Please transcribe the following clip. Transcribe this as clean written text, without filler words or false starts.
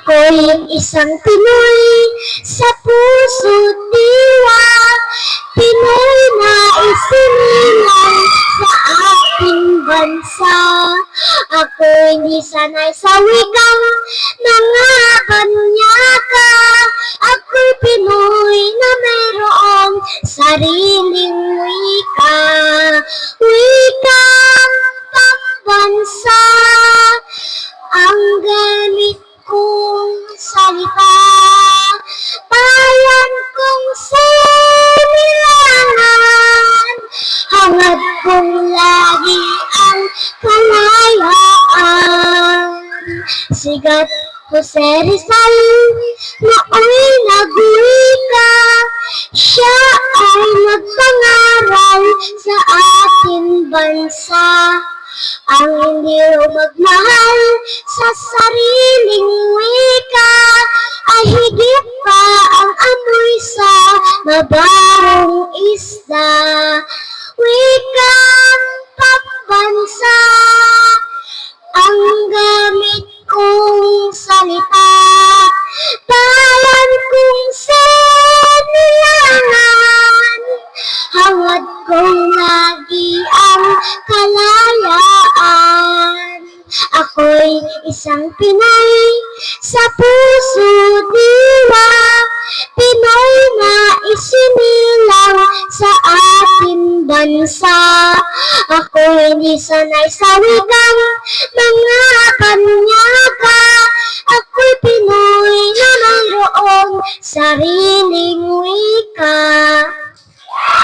Ako'y isang Pinoy sa puso't diwa, Pinoy na isinilang sa ating bansa. Ako'y hindi sanay sa wikang nanganganyaka. Ako'y Pinoy na mayroong sariling wika, wikang pambansa. Ang gamit kong salita, bayan kong sinilangan, hangad kong lagi ang kalayaan. Sigat Jose Rizal, nooy nagwika, siya ay nagpangaral sa ating bansa. Ang hindi magmahal sa sariling wika ay higit pa ang amoy sa mabahong isda. Wikang pambansa, ang gamit kong salita, bayan kong sinilangan, hangad kong lagi ang kalayaan. Ako'y isang Pinoy sa puso diwa, Pinoy na isinilang sa ating bansa. Ako'y hindi sanay sa wikang mga kanyaka. Ako'y Pinoy na mayroong sariling wika.